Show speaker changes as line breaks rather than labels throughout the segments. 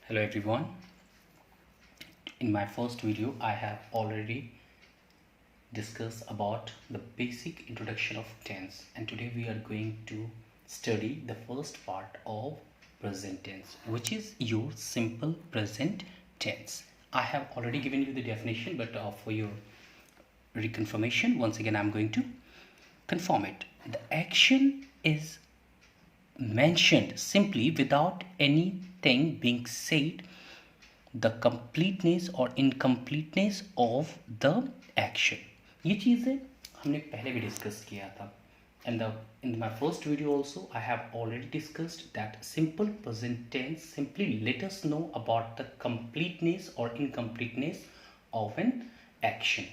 Hello everyone. In my first video I have already discussed about the basic introduction of tense, and today we are going to study the first part of present tense, which is your simple present tense. I have already given you the definition, but for your reconfirmation once again I'm going to confirm it. The action is mentioned simply without anything being said, the completeness or incompleteness of the action. ये चीज़ें हमने पहले भी discuss किया था, and in my first video also I have already discussed that simple present tense simply let us know about the completeness or incompleteness of an action.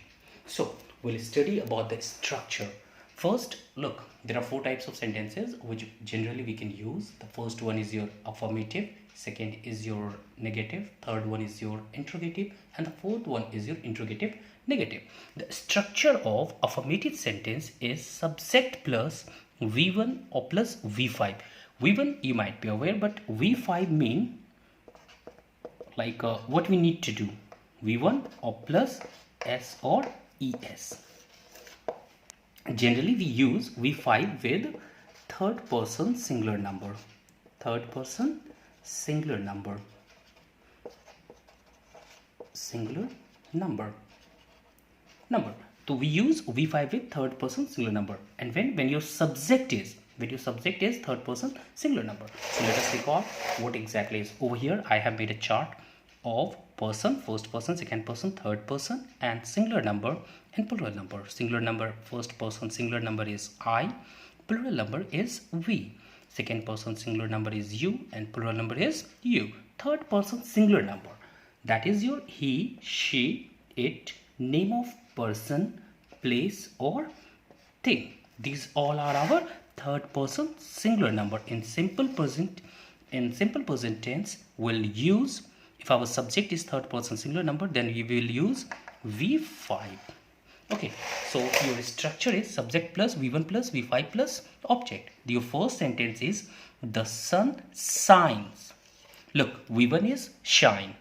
So we'll study about the structure. First, look, there are four types of sentences which generally we can use. The first one is your affirmative, second is your negative, third one is your interrogative, and the fourth one is your interrogative negative. The structure of affirmative sentence is subject plus V1 or plus V5. V1 you might be aware, but V5 mean like what we need to do. V1 or plus S or ES. Generally we use V5 with third person singular number. Third person singular number. Singular number. So we use V5 with third person singular number. And when your subject is third person singular number. So let us recall what exactly is over here. I have made a chart of person, first person, second person, third person, and singular number and plural number. Singular number, first person singular number is I, plural number is we. Second person singular number is you, and plural number is you. Third person singular number, that is your he, she, it, name of person, place or thing. These all are our third person singular number. In simple present tense we'll use, if our subject is third person singular number, then we will use V5. Okay, so your structure is subject plus V1 plus V5 plus object. Your first sentence is the sun shines. Look, V1 is shine.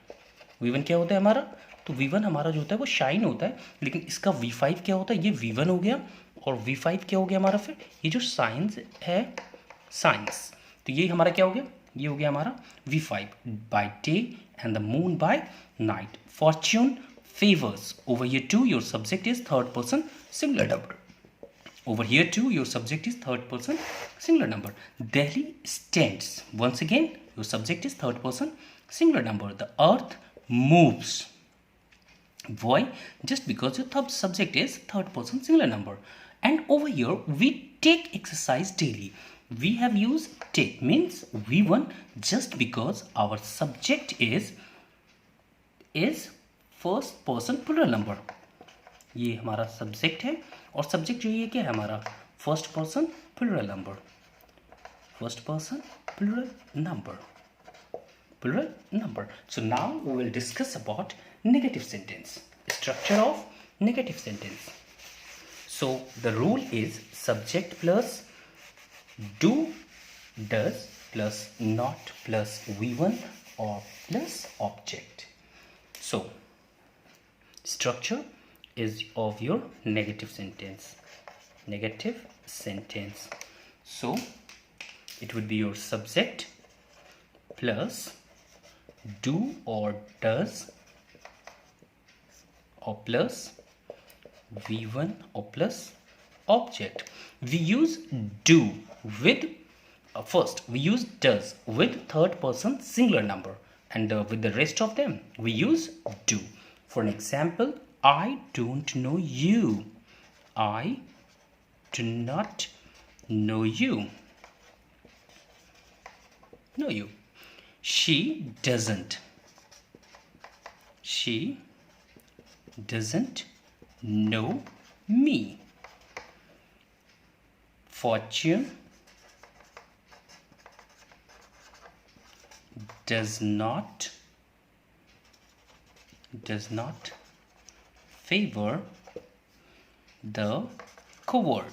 V1 क्या होता है हमारा? तो V1 हमारा जो होता है वो शाइन होता है, लेकिन इसका V5 क्या होता है? ये V1 हो गया, और V5 क्या हो गया हमारा? फिर ये जो साइंस है, साइंस, तो ये हमारा क्या हो गया? ये हो गया हमारा V5. By day and the moon by night. Fortune favors. Over here too your subject is third person singular number. Over here too your subject is third person singular number. Delhi stands. Once again your subject is third person singular number. The earth moves. Why? Just because your subject is third person singular number. And over here we take exercise daily. We have used take, means V1 just because our subject is first person plural number. ये हमारा subject है, और subject जो ये क्या है हमारा? First person plural number. First person plural number. So now we will discuss about negative sentence. Structure of negative sentence. So the rule is subject plus do, does plus not plus V1 or plus object. So structure is of your negative sentence. So it would be your subject plus do or does or plus V1 or plus object. We use do with first we use does with third person singular number, and with the rest of them we use do. For an example, I don't know you. I do not know you. Know you. She doesn't know me. Fortune does not favor the coward.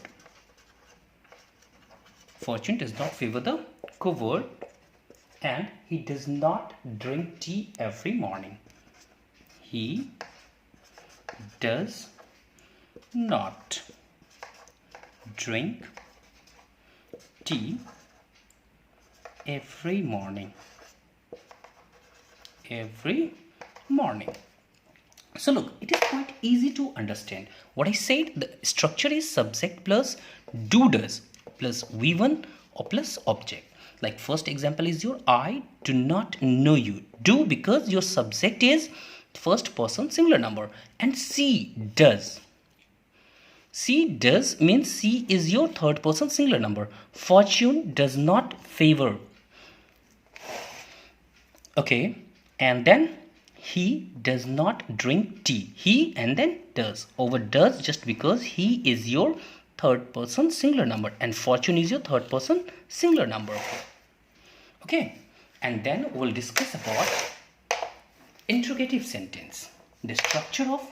Fortune does not favor the coward. and he does not drink tea every morning. He does not drink tea every morning. Every morning. So look, it is quite easy to understand. What I said, the structure is subject plus do does plus V1 or plus object. Like first example is your I do not know you. Do because your subject is first person singular number, and C does. C does means C is your third person singular number. Fortune does not favor. Okay, and then he does not drink tea. He and then does. Over does just because he is your third person singular number and fortune is your third person singular number. Okay, and then we'll discuss about interrogative sentence. The structure of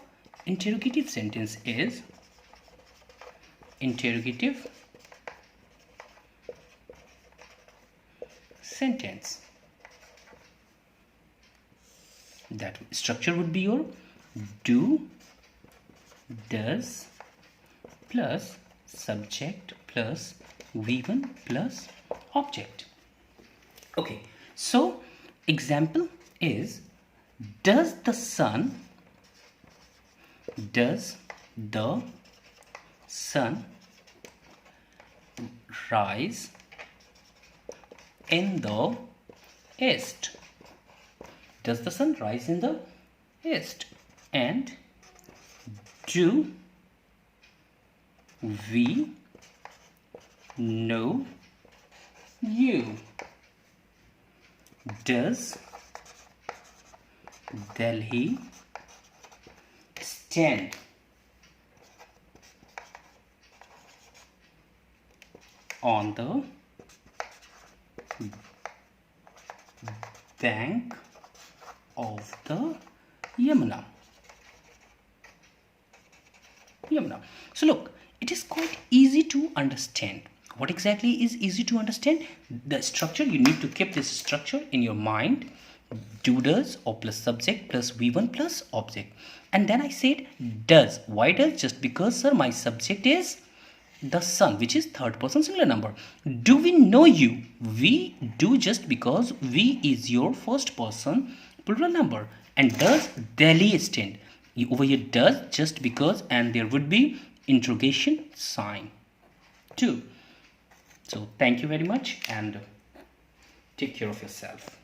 interrogative sentence is interrogative sentence. That structure would be your do, does plus subject plus V1 plus object. Okay, so example is, does the sun rise in the east? Does the sun rise in the east? And do we know you? Does Delhi stand on the bank of the Yamuna? So look, it is quite easy to understand. What exactly is easy to understand? The structure, you need to keep this structure in your mind. Do does or plus subject plus V1 plus object. And then I said does. Why does? Just because, sir, my subject is the sun, which is third person singular number. Do we know you? We do just because we is your first person plural number. And does Delhi stand? Over here does just because, and there would be interrogation sign too. So thank you very much and take care of yourself.